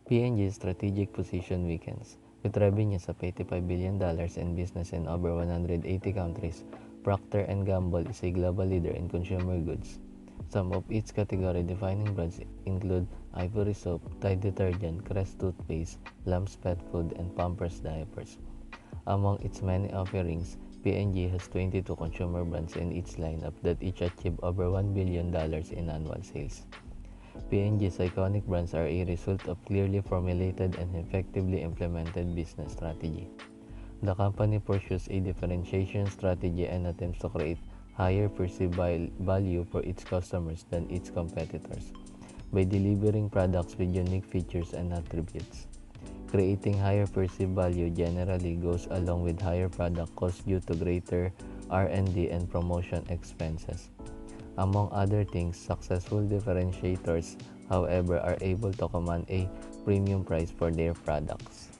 P&G's strategic position weakens. With revenues of $85 billion and business in over 180 countries, Procter and Gamble is a global leader in consumer goods. Some of its category-defining brands include Ivory Soap, Tide Detergent, Crest Toothpaste, Lamb's Pet Food, and Pampers Diapers. Among its many offerings, P&G has 22 consumer brands in its lineup that each achieve over $1 billion in annual sales. P&G's iconic brands are a result of clearly formulated and effectively implemented business strategy. The company pursues a differentiation strategy and attempts to create higher perceived value for its customers than its competitors by delivering products with unique features and attributes. Creating higher perceived value generally goes along with higher product costs due to greater R&D and promotion expenses. Among other things, successful differentiators, however, are able to command a premium price for their products.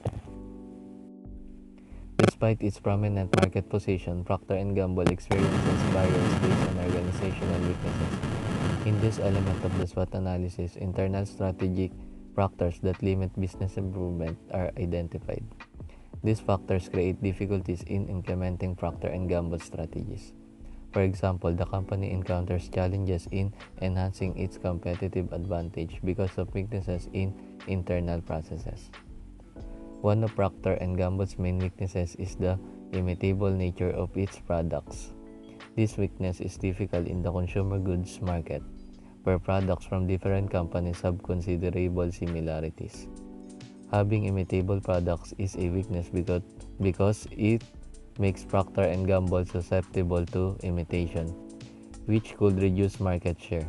Despite its prominent market position, Procter & Gamble experiences barriers based on organizational weaknesses. In this element of the SWOT analysis, internal strategic factors that limit business improvement are identified. These factors create difficulties in implementing Procter & Gamble strategies. For example, the company encounters challenges in enhancing its competitive advantage because of weaknesses in internal processes. One of Procter & Gamble's main weaknesses is the imitable nature of its products. This weakness is typical in the consumer goods market, where products from different companies have considerable similarities. Having imitable products is a weakness because it makes Procter & Gamble susceptible to imitation, which could reduce market share.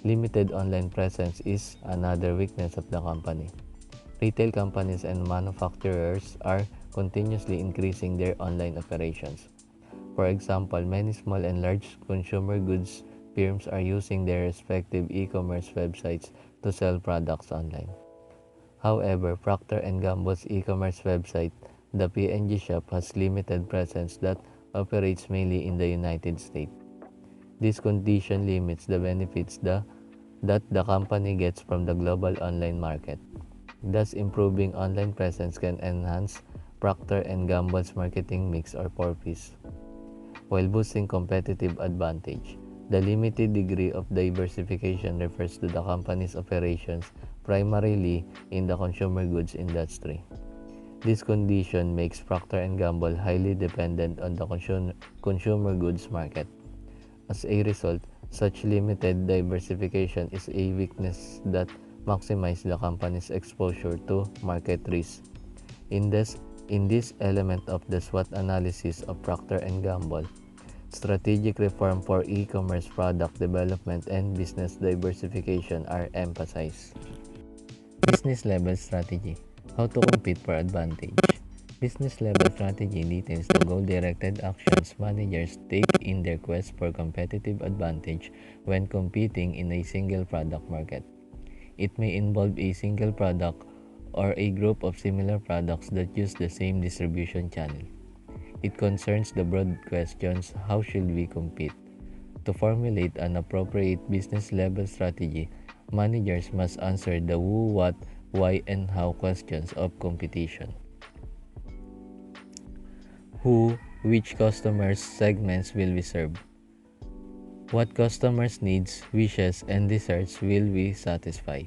Limited online presence is another weakness of the company. Retail companies and manufacturers are continuously increasing their online operations. For example, many small and large consumer goods firms are using their respective e-commerce websites to sell products online. However, Procter & Gamble's e-commerce website, the P&G Shop, has limited presence that operates mainly in the United States. This condition limits the benefits that the company gets from the global online market. Thus, improving online presence can enhance Procter & Gamble's marketing mix or purpose, while boosting competitive advantage. The limited degree of diversification refers to the company's operations primarily in the consumer goods industry. This condition makes Procter & Gamble highly dependent on the consumer goods market. As a result, such limited diversification is a weakness that maximizes the company's exposure to market risk. In this element of the SWOT analysis of Procter & Gamble, strategic reform for e-commerce product development and business diversification are emphasized. Business level strategy. How to compete for advantage. Business level strategy details the goal-directed actions managers take in their quest for competitive advantage when competing in a single product market. It may involve a single product or a group of similar products that use the same distribution channel. It concerns the broad questions: how should we compete? To formulate an appropriate business level strategy, managers must answer the who, what, why, and how questions of competition. Who, which customers segments will we serve? What customers' needs, wishes, and desires will we satisfy?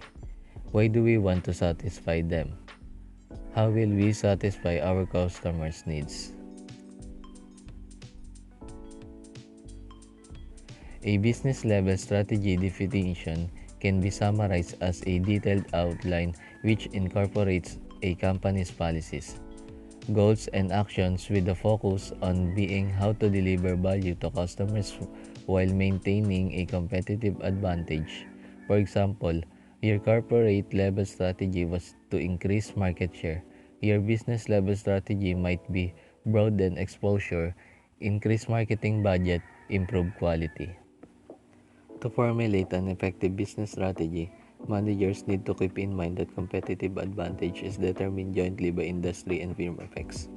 Why do we want to satisfy them? How will we satisfy our customers' needs? A business level strategy definition can be summarized as a detailed outline which incorporates a company's policies, goals, and actions with the focus on being how to deliver value to customers while maintaining a competitive advantage. For example, your corporate level strategy was to increase market share. Your business level strategy might be broaden exposure, increase marketing budget, improve quality. To formulate an effective business strategy, managers need to keep in mind that competitive advantage is determined jointly by industry and firm effects.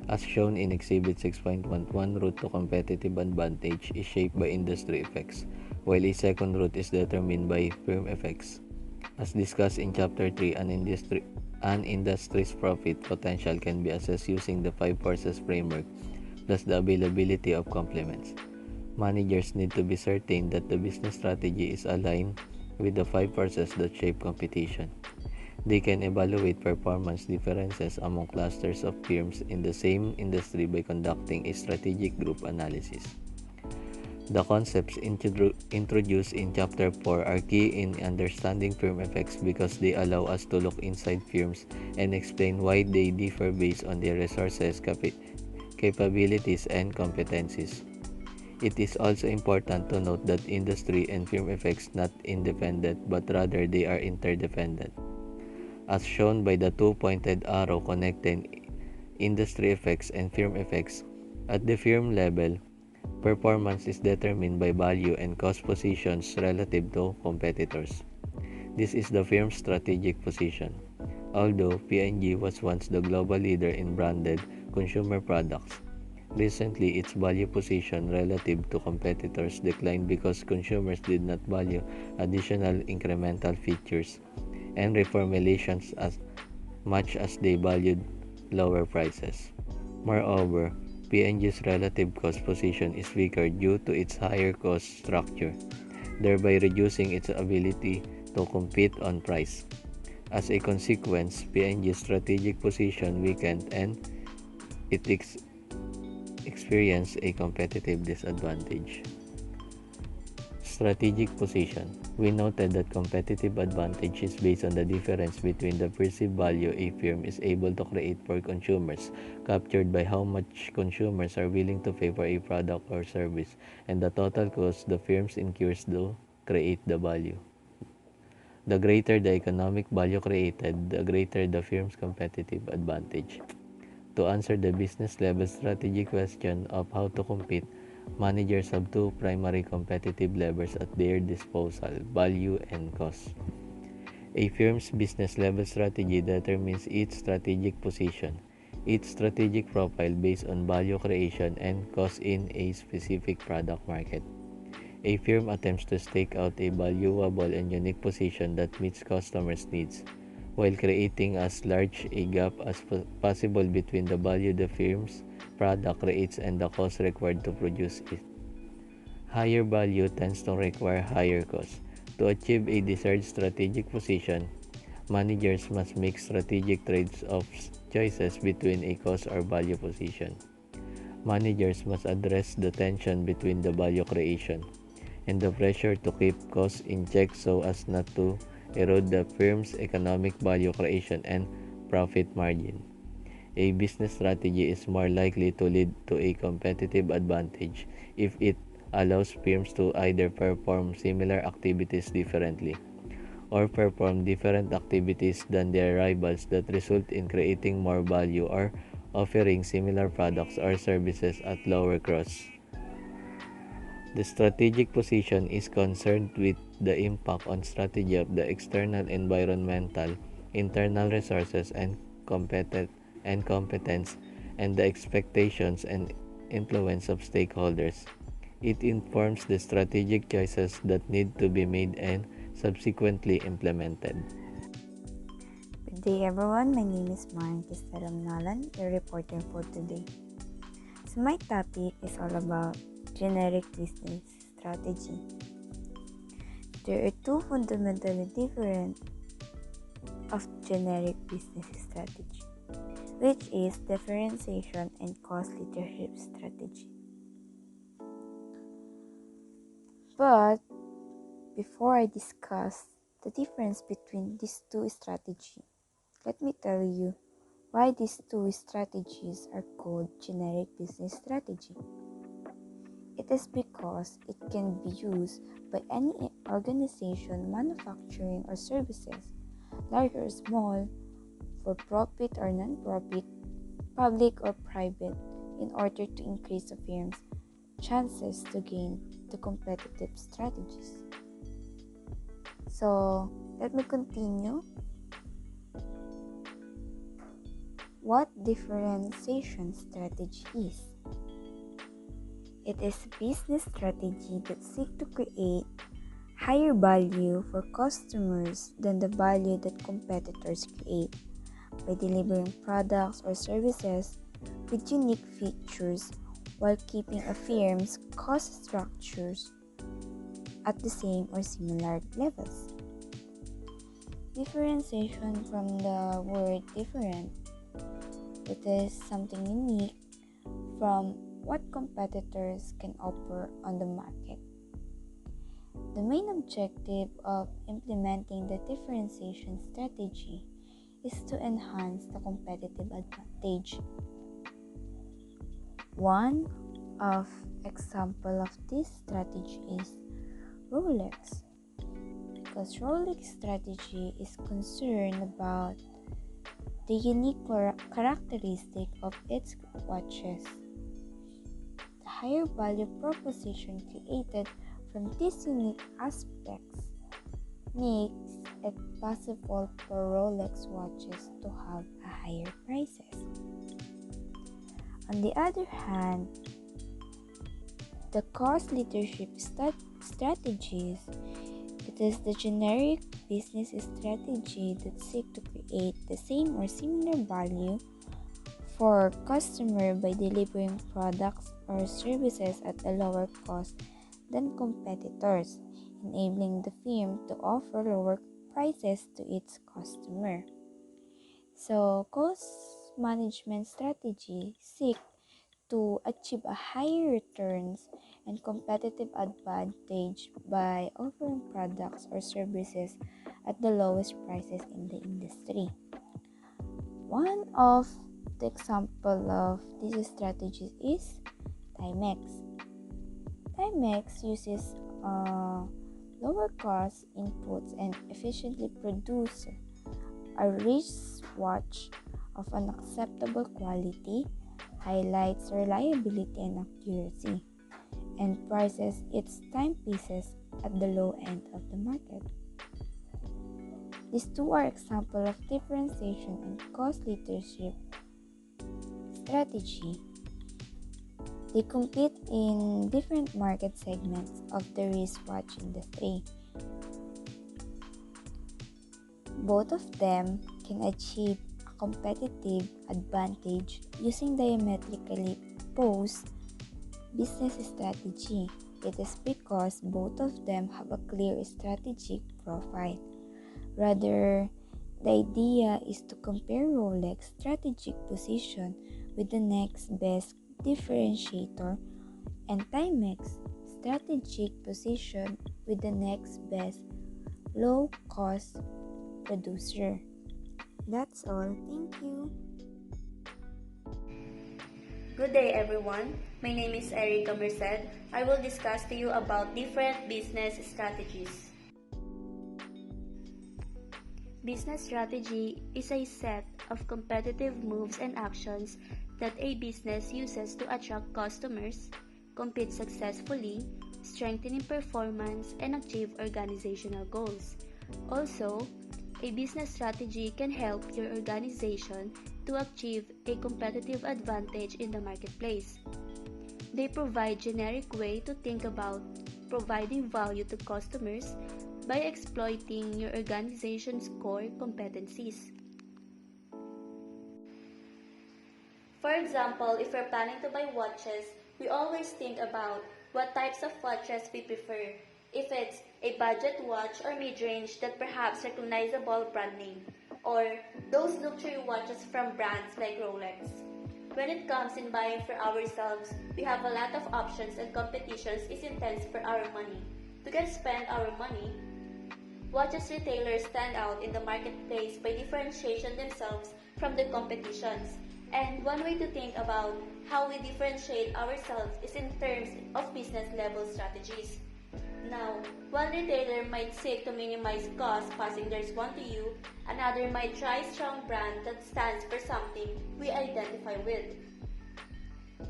As shown in Exhibit 6.11, route to competitive advantage is shaped by industry effects, while a second route is determined by firm effects. As discussed in Chapter 3, an industry's profit potential can be assessed using the 5 forces framework plus the availability of complements. Managers need to be certain that the business strategy is aligned with the 5 forces that shape competition. They can evaluate performance differences among clusters of firms in the same industry by conducting a strategic group analysis. The concepts introduced in Chapter 4 are key in understanding firm effects because they allow us to look inside firms and explain why they differ based on their resources, capabilities, and competencies. It is also important to note that industry and firm effects not independent but rather they are interdependent. As shown by the two-pointed arrow connecting industry effects and firm effects, at the firm level, performance is determined by value and cost positions relative to competitors. This is the firm's strategic position. Although P&G was once the global leader in branded consumer products, recently its value position relative to competitors declined because consumers did not value additional incremental features and reformulations as much as they valued lower prices. Moreover, P&G's relative cost position is weaker due to its higher cost structure, thereby reducing its ability to compete on price. As a consequence, P&G's strategic position weakened and it experienced a competitive disadvantage. Strategic position. We noted that competitive advantage is based on the difference between the perceived value a firm is able to create for consumers, captured by how much consumers are willing to pay for a product or service, and the total cost the firm incurs to create the value. The greater the economic value created, the greater the firm's competitive advantage. To answer the business level strategy question of how to compete, managers have two primary competitive levers at their disposal: value and cost. A firm's business level strategy determines its strategic position, its strategic profile based on value creation and cost in a specific product market. A firm attempts to stake out a valuable and unique position that meets customers' needs, while creating as large a gap as possible between the value the firm's product creates and the cost required to produce it. Higher value tends to require higher cost. To achieve a desired strategic position, managers must make strategic trade-off choices between a cost or value position. Managers must address the tension between the value creation and the pressure to keep costs in check so as not to erode the firm's economic value creation and profit margin. A business strategy is more likely to lead to a competitive advantage if it allows firms to either perform similar activities differently or perform different activities than their rivals that result in creating more value or offering similar products or services at lower costs. The strategic position is concerned with the impact on strategy of the external environmental, internal resources and competence, and the expectations and influence of stakeholders. It informs the strategic choices that need to be made and subsequently implemented. Good day everyone, my name is Maren Nalan, your reporter for today. So my topic is all about generic business strategy. There are two fundamentally different of generic business strategy, which is differentiation and cost leadership strategy. But before I discuss the difference between these two strategies, let me tell you why these two strategies are called generic business strategy. It is because it can be used by any organization manufacturing or services, large or small, for profit or non-profit, public or private, in order to increase the firm's chances to gain the competitive strategies. So, let me continue. What differentiation strategy is? It is a business strategy that seeks to create higher value for customers than the value that competitors create by delivering products or services with unique features while keeping a firm's cost structures at the same or similar levels. Differentiation from the word different. It is something unique from what competitors can offer on the market. The main objective of implementing the differentiation strategy is to enhance the competitive advantage. One of example of this strategy is Rolex, because Rolex strategy is concerned about the unique characteristic of its watches. The higher value proposition created from these unique aspects makes it possible for Rolex watches to have a higher prices. On the other hand, the cost leadership strategies, it is the generic business strategy that seek to create the same or similar value for customer by delivering products or services at a lower cost than competitors, enabling the firm to offer lower prices to its customer. So, cost management strategy seek to achieve a higher returns and competitive advantage by offering products or services at the lowest prices in the industry. One of the example of these strategies is Timex. Timex uses lower cost inputs and efficiently produce a wristwatch of an acceptable quality, highlights reliability and accuracy, and prices its timepieces at the low end of the market. These two are examples of differentiation and cost leadership strategy. They compete in different market segments of the wristwatch industry. Both of them can achieve a competitive advantage using diametrically opposed business strategy. It is because both of them have a clear strategic profile. Rather, the idea is to compare Rolex strategic position with the next best differentiator and Timex strategic position with the next best low-cost producer. That's all. Thank you. Good day everyone. My name is Erica Merced. I will discuss to you about different business strategies. Business strategy is a set of competitive moves and actions that a business uses to attract customers, compete successfully, strengthen performance, and achieve organizational goals. Also, a business strategy can help your organization to achieve a competitive advantage in the marketplace. They provide generic way to think about providing value to customers by exploiting your organization's core competencies. For example, if we're planning to buy watches, we always think about what types of watches we prefer. If it's a budget watch or mid-range that perhaps recognizable brand name, or those luxury watches from brands like Rolex. When it comes in buying for ourselves, we have a lot of options and competitions is intense for our money. To get spend our money, watches retailers stand out in the marketplace by differentiation themselves from the competitions. And one way to think about how we differentiate ourselves is in terms of business level strategies. Now, one retailer might seek to minimize costs passing theirs one to you, another might try a strong brand that stands for something we identify with.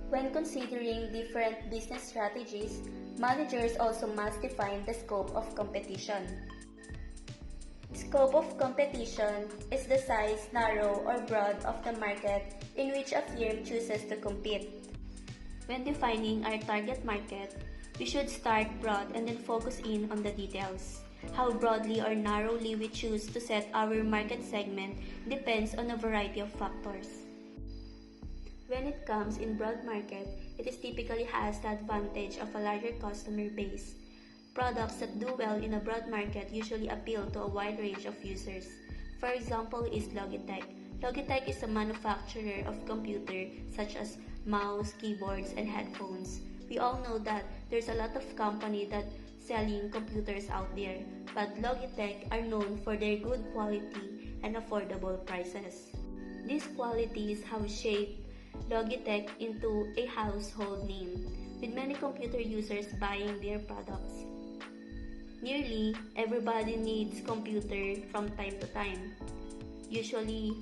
When considering different business strategies, managers also must define the scope of competition. Scope of competition is the size, narrow, or broad of the market in which a firm chooses to compete. When defining our target market, We should start broad and then focus in on the details. How broadly or narrowly we choose to set our market segment depends on a variety of factors. When it comes in broad market, it is typically has the advantage of a larger customer base. Products that do well in a broad market usually appeal to a wide range of users. For example is Logitech. Logitech is a manufacturer of computers such as mouse, keyboards, and headphones. We all know that there's a lot of company that selling computers out there, but Logitech are known for their good quality and affordable prices. These qualities have shaped Logitech into a household name, with many computer users buying their products. Nearly everybody needs computer from time to time. Usually,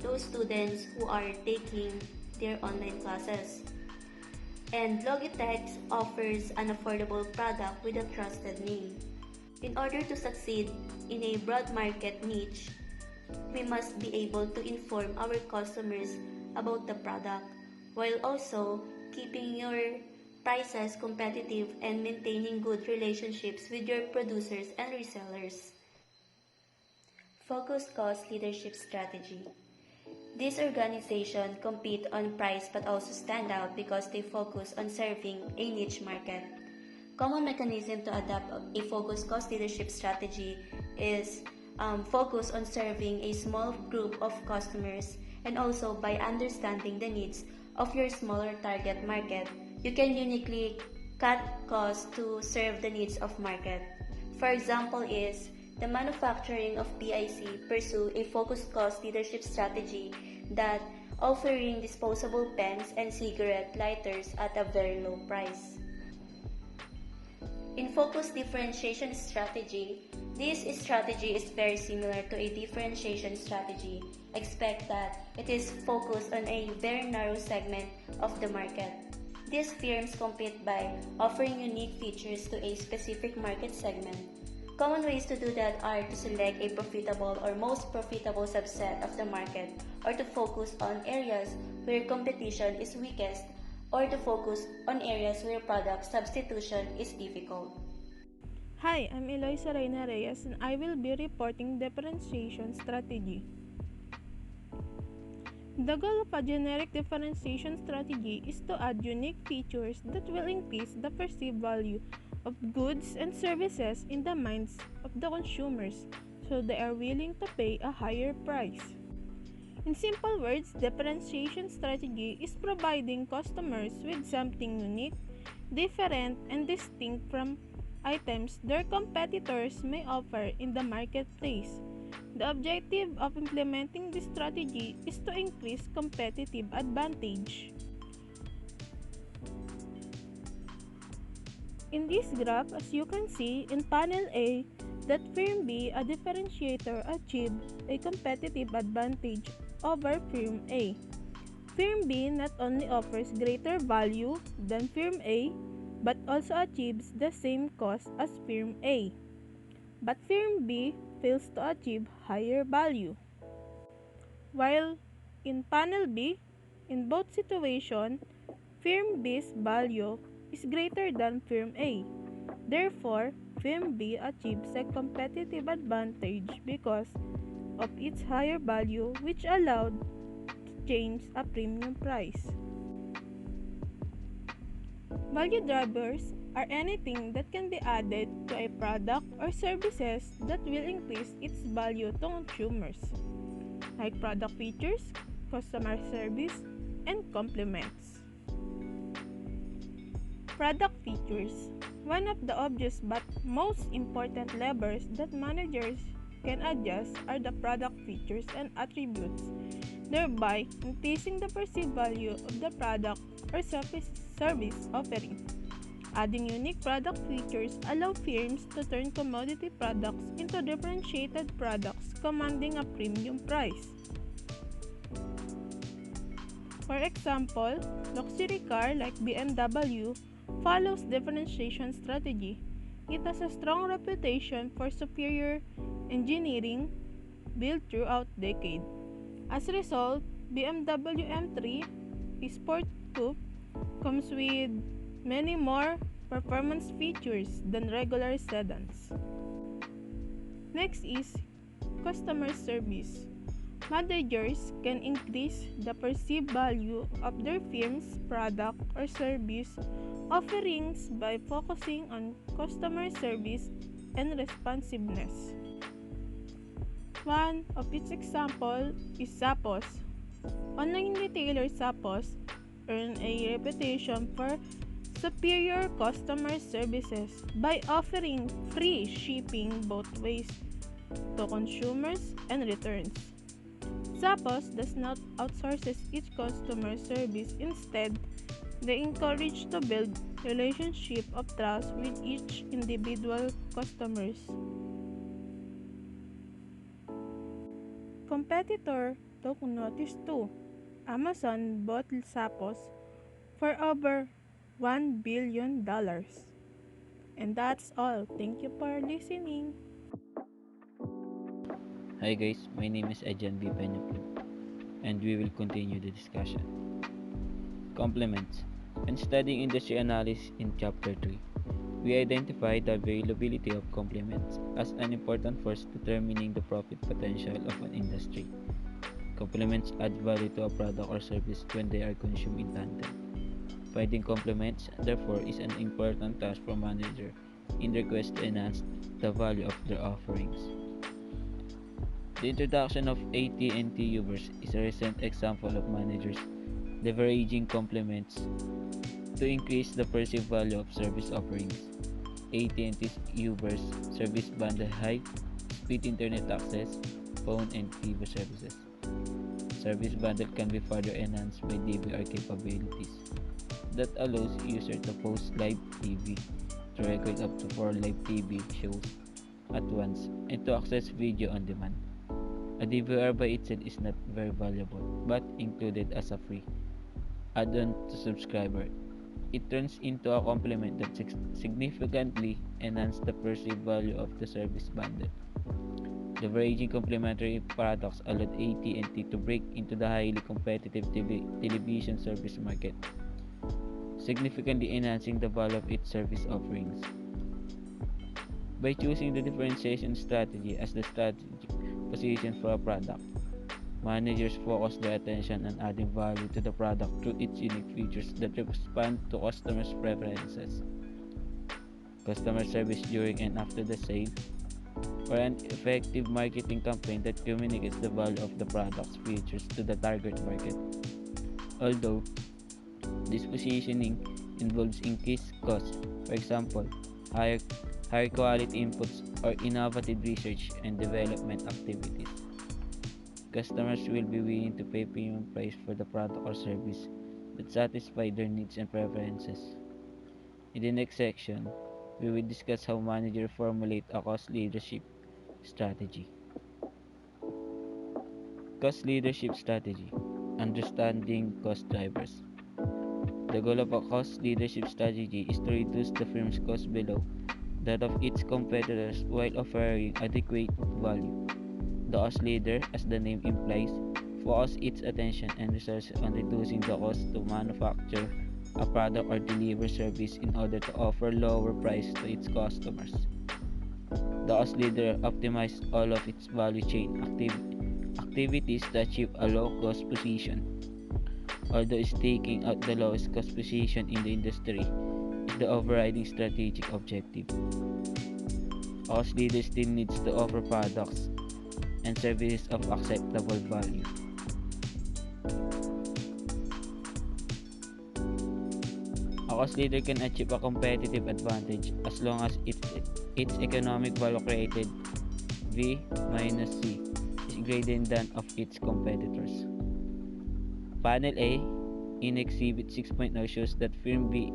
those students who are taking their online classes. And Logitech offers an affordable product with a trusted name. In order to succeed in a broad market niche, we must be able to inform our customers about the product while also keeping your prices competitive and maintaining good relationships with your producers and resellers. Focused cost leadership strategy. These organizations compete on price but also stand out because they focus on serving a niche market. Common mechanism to adopt a focused cost leadership strategy is focus on serving a small group of customers, and also by understanding the needs of your smaller target market, you can uniquely cut costs to serve the needs of market. For example is the manufacturing of PIC pursue a focused cost leadership strategy that offering disposable pens and cigarette lighters at a very low price. In focus differentiation strategy, this strategy is very similar to a differentiation strategy, except that it is focused on a very narrow segment of the market. These firms compete by offering unique features to a specific market segment. Common ways to do that are to select a profitable or most profitable subset of the market, or to focus on areas where competition is weakest, or to focus on areas where product substitution is difficult. Hi, I'm Eloisa Reina Reyes and I will be reporting differentiation strategy. The goal of a generic differentiation strategy is to add unique features that will increase the perceived value of goods and services in the minds of the consumers so they are willing to pay a higher price. In simple words, differentiation strategy is providing customers with something unique, different, and distinct from items their competitors may offer in the marketplace. The objective of implementing this strategy is to increase competitive advantage. In this graph, as you can see in panel A, that firm B, a differentiator, achieved a competitive advantage over firm A. Firm B not only offers greater value than firm A, but also achieves the same cost as firm A. But firm B fails to achieve higher value. While in panel B, in both situations, firm B's value is greater than firm A. Therefore, firm B achieves a competitive advantage because of its higher value, which allowed to change a premium price. Value drivers are anything that can be added to a product or services that will increase its value to consumers, like product features, customer service, and complements. Product features. One of the obvious but most important levers that managers can adjust are the product features and attributes, thereby increasing the perceived value of the product or service offering. Adding unique product features allow firms to turn commodity products into differentiated products commanding a premium price. For example, luxury car like BMW follows differentiation strategy. It has a strong reputation for superior engineering built throughout decade. As a result, BMW M3, a sport coupe, comes with many more performance features than regular sedans. Next is customer service. Managers can increase the perceived value of their firm's product or service offerings by focusing on customer service and responsiveness. One of its example is Zappos. Online retailer Zappos earned a reputation for superior customer services by offering free shipping both ways to consumers and returns. Zappos does not outsource its customer service. Instead, they encourage to build relationship of trust with each individual customers. Competitor took notice too. Amazon bought Zappos for over $1 billion. And that's all. Thank you for listening. Hi guys, my name is Ejan B. Peñapil, and we will continue the discussion. Complements. When studying industry analysis in Chapter 3, we identified the availability of complements as an important force determining the profit potential of an industry. Complements add value to a product or service when they are consumed in tandem. Finding complements, therefore, is an important task for manager in their quest to enhance the value of their offerings. The introduction of AT&T Uverse is a recent example of managers leveraging complements to increase the perceived value of service offerings. AT&T's Uverse service bundle high-speed internet access, phone, and TV services. Service bundle can be further enhanced by DVR capabilities that allows users to post live TV, to record up to 4 live TV shows at once, and to access video on demand. A DVR by itself is not very valuable, but included as a free add-on to subscriber, it turns into a complement that significantly enhances the perceived value of the service bundle. Leveraging complementary products allowed AT&T to break into the highly competitive television service market, significantly enhancing the value of its service offerings. By choosing the differentiation strategy as the strategic position for a product, managers focus their attention on adding value to the product through its unique features that respond to customers' preferences. Customer service during and after the sale, or an effective marketing campaign that communicates the value of the product's features to the target market. Although this positioning involves increased costs, for example, higher quality inputs or innovative research and development activities, customers will be willing to pay premium price for the product or service that satisfy their needs and preferences. In the next section, we will discuss how managers formulate a cost leadership strategy. Cost leadership strategy. Understanding cost drivers. The goal of a cost leadership strategy is to reduce the firm's cost below that of its competitors while offering adequate value. The cost leader, as the name implies, focuses its attention and resources on reducing the cost to manufacture a product or deliver service in order to offer lower price to its customers. The cost leader optimizes all of its value chain activities to achieve a low cost position. Although taking out the lowest cost position in the industry is the overriding strategic objective, cost leader still needs to offer products and services of acceptable value. A cost leader can achieve a competitive advantage as long as its economic value created, V minus C, is greater than that of its competitors. Panel A in Exhibit 6.0 shows that Firm B,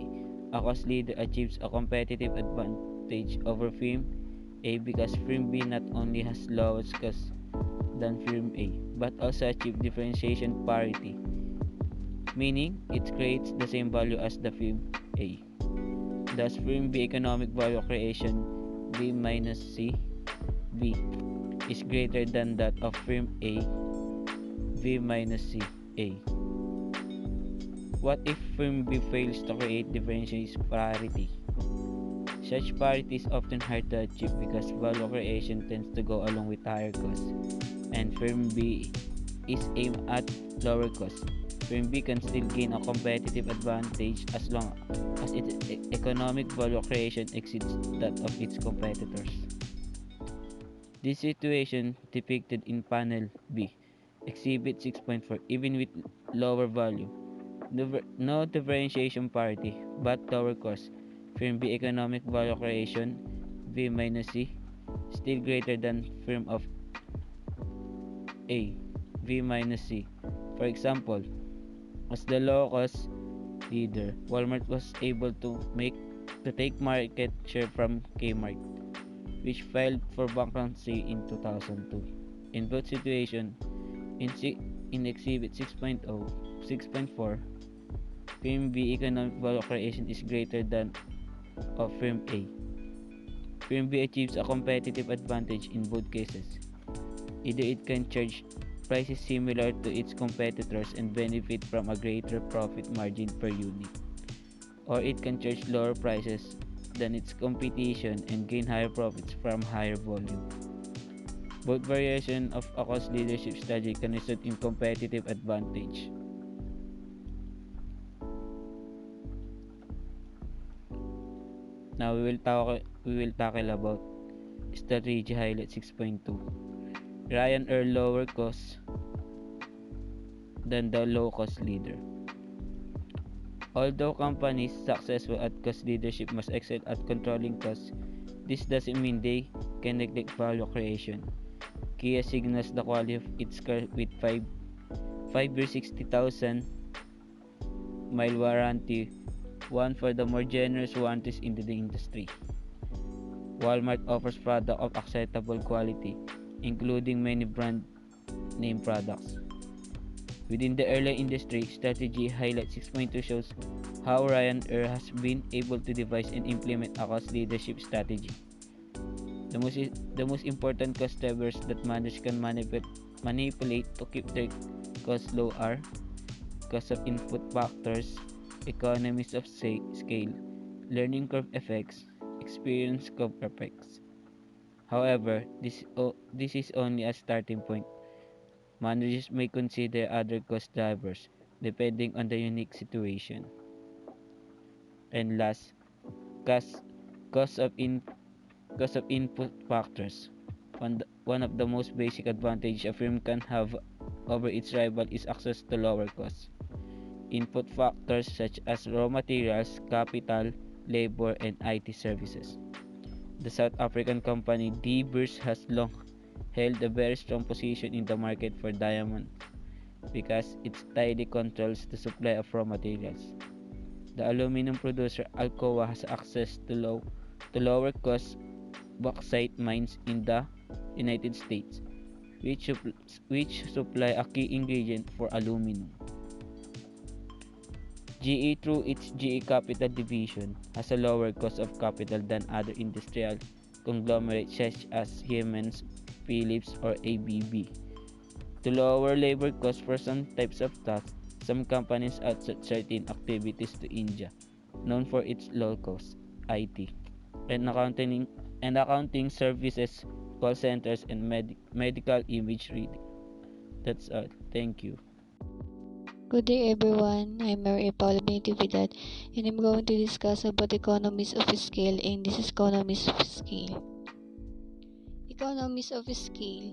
a cost leader, achieves a competitive advantage over Firm A because Firm B not only has lowest cost than Firm A, but also achieves differentiation parity, meaning it creates the same value as the Firm A. Thus, Firm B economic value creation V minus C B is greater than that of Firm A V minus C A. What if firm B fails to create differentiation parity? Such parity is often hard to achieve because value creation tends to go along with higher costs, and firm B is aimed at lower costs. Firm B can still gain a competitive advantage as long as its economic value creation exceeds that of its competitors. This situation depicted in panel B, exhibit 6.4, even with lower value. No differentiation parity, but lower cost. Firm B economic value creation, V minus C, still greater than firm of A, V minus C. For example, as the low cost leader, Walmart was able to take market share from Kmart, which filed for bankruptcy in 2002. In both situations, in Exhibit 6.0, 6.4, Firm B economic value creation is greater than of Firm A. Firm B achieves a competitive advantage in both cases. Either it can charge prices similar to its competitors and benefit from a greater profit margin per unit, or it can charge lower prices than its competition and gain higher profits from higher volume. Both variations of a cost leadership strategy can result in competitive advantage. Now we will tackle about strategy highlight 6.2. Ryan earn lower costs than the low cost leader. Although companies successful at cost leadership must excel at controlling costs, this doesn't mean they can neglect value creation. Kia signals the quality of its car with 5-year 60,000 mile warranty, one for the more generous warranties in the industry. Walmart offers products of acceptable quality, including many brand name products. Within the airline industry, strategy highlight 6.2 shows how Ryanair has been able to devise and implement a cost leadership strategy. The most important cost drivers that managers can manipulate to keep their costs low are cost of input factors, economies of scale, learning curve effects, experience curve effects. However, this is only a starting point. Managers may consider other cost drivers depending on the unique situation. And last, cost, cost of in cost of input factors. One of the most basic advantage a firm can have over its rival is access to lower costs. Input factors such as raw materials, capital, labor, and IT services. The South African company De Beers has long held a very strong position in the market for diamonds because it tightly controls the supply of raw materials. The aluminum producer Alcoa has access to lower cost bauxite mines in the United States, which supply a key ingredient for aluminum. GE, through its GE Capital division, has a lower cost of capital than other industrial conglomerates such as Siemens, Philips, or ABB. To lower labor costs for some types of tasks, some companies outsource certain activities to India, known for its low cost IT and accounting services, call centers, and medical image reading. That's all. Thank you. Good day everyone, I'm Maria Paula Natividad and I'm going to discuss about economies of scale and this is economies of scale. Economies of scale.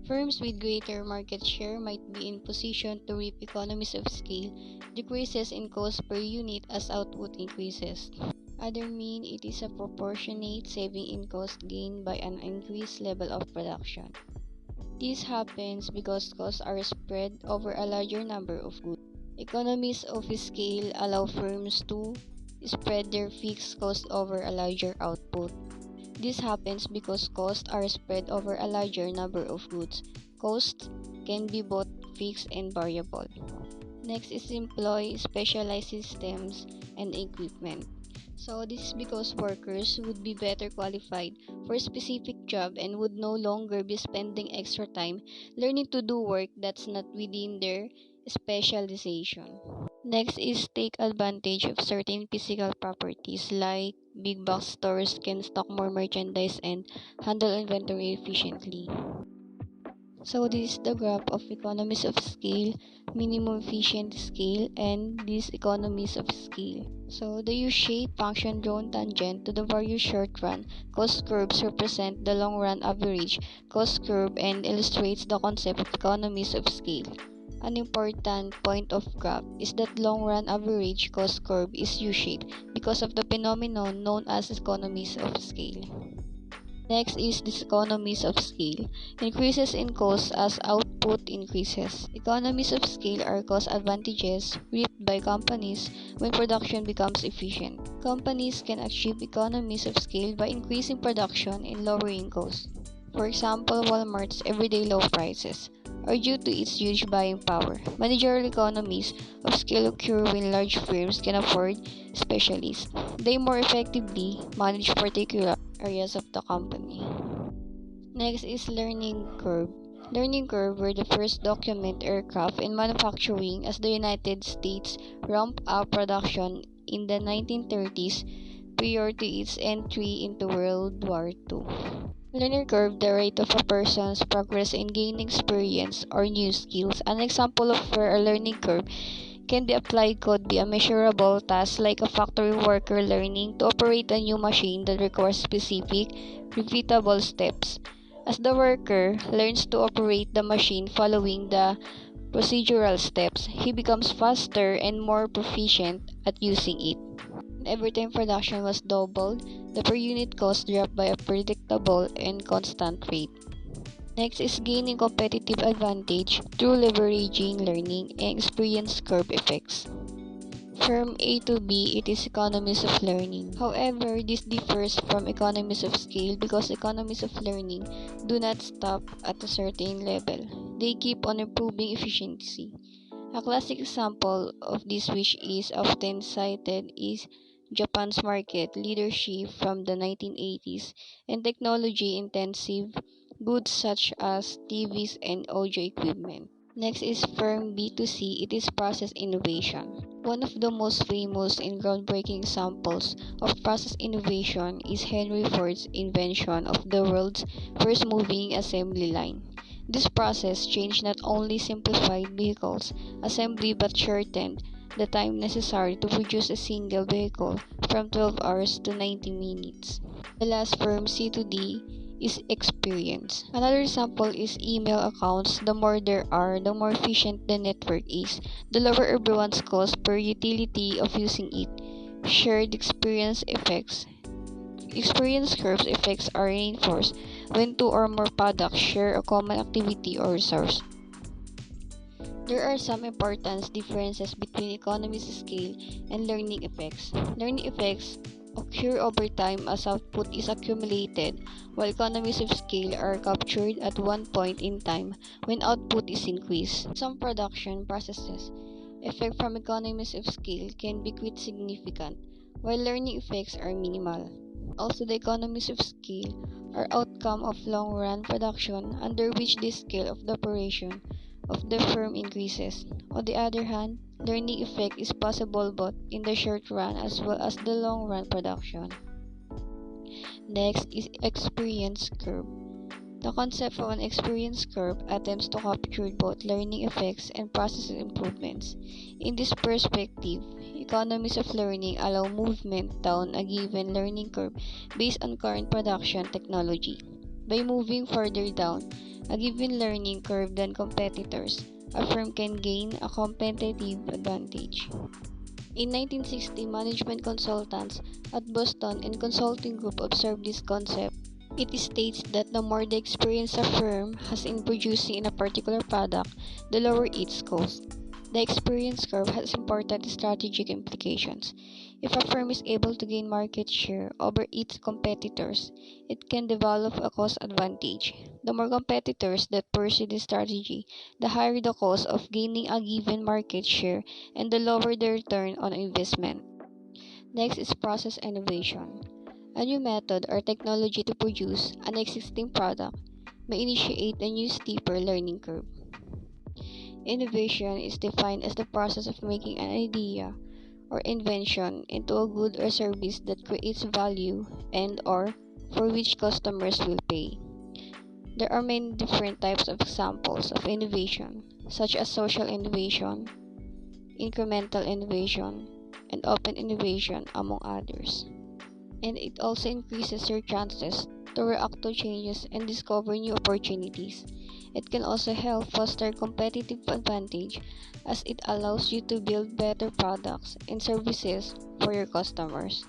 Firms with greater market share might be in position to reap economies of scale, decreases in cost per unit as output increases. Other mean it is a proportionate saving in cost gained by an increased level of production. This happens because costs are spread over a larger number of goods. Economies of scale allow firms to spread their fixed costs over a larger output. This happens because costs are spread over a larger number of goods. Costs can be both fixed and variable. Next is employ specialized systems and equipment. So this is because workers would be better qualified for a specific job and would no longer be spending extra time learning to do work that's not within their specialization. Next is take advantage of certain physical properties like big box stores can stock more merchandise and handle inventory efficiently. So this is the graph of economies of scale, minimum efficient scale, and these economies of scale. So the U-shaped function drawn tangent to the various short-run cost curves represent the long-run average cost curve and illustrates the concept of economies of scale. An important point of graph is that long-run average cost curve is U-shaped because of the phenomenon known as economies of scale. Next is diseconomies of scale. Increases in cost as output increases. Economies of scale are cost advantages reaped by companies when production becomes efficient. Companies can achieve economies of scale by increasing production and lowering costs. For example, Walmart's everyday low prices are due to its huge buying power. Managerial economies of scale occur when large firms can afford specialists. They more effectively manage particular areas of the company. Next is learning curve. Learning curve were the first document aircraft in manufacturing as the United States ramped up production in the 1930s prior to its entry into World War II. Learning curve, the rate of a person's progress in gaining experience or new skills. An example of where a learning curve can be applied could be a measurable task like a factory worker learning to operate a new machine that requires specific, repeatable steps. As the worker learns to operate the machine following the procedural steps, he becomes faster and more proficient at using it. Every time production was doubled, the per unit cost dropped by a predictable and constant rate. Next is gaining competitive advantage through leveraging learning and experience curve effects. From A to B, it is economies of learning. However, this differs from economies of scale because economies of learning do not stop at a certain level. They keep on improving efficiency. A classic example of this which is often cited is Japan's market leadership from the 1980s and technology-intensive goods such as TVs and audio equipment. Next is firm B2C, it is process innovation. One of the most famous and groundbreaking examples of process innovation is Henry Ford's invention of the world's first moving assembly line. This process changed not only simplified vehicles assembly but shortened the time necessary to produce a single vehicle from 12 hours to 90 minutes. The last firm C2D is experience. Another example is email accounts. The more there are, the more efficient the network is. The lower everyone's cost per utility of using it. Shared experience effects. Experience curves effects are reinforced when two or more products share a common activity or resource. There are some important differences between economies of scale and learning effects. Learning effects occur over time as output is accumulated, while economies of scale are captured at one point in time when output is increased. Some production processes effect from economies of scale can be quite significant, while learning effects are minimal. Also, the economies of scale are outcome of long-run production under which the scale of the operation of the firm increases. On the other hand, learning effect is possible both in the short run as well as the long run production. Next is experience curve. The concept of an experience curve attempts to capture both learning effects and process improvements. In this perspective, economies of learning allow movement down a given learning curve based on current production technology. By moving further down a given learning curve than competitors, a firm can gain a competitive advantage. In 1960, management consultants at Boston and Consulting Group observed this concept. It states that the more the experience a firm has in producing a particular product, the lower its cost. The experience curve has important strategic implications. If a firm is able to gain market share over its competitors, it can develop a cost advantage. The more competitors that pursue this strategy, the higher the cost of gaining a given market share and the lower the return on investment. Next is process innovation. A new method or technology to produce an existing product may initiate a new steeper learning curve. Innovation is defined as the process of making an idea or invention into a good or service that creates value and or for which customers will pay. There are many different types of examples of innovation, such as social innovation, incremental innovation, and open innovation, among others. And it also increases your chances to react to changes and discover new opportunities. It can also help foster competitive advantage as it allows you to build better products and services for your customers.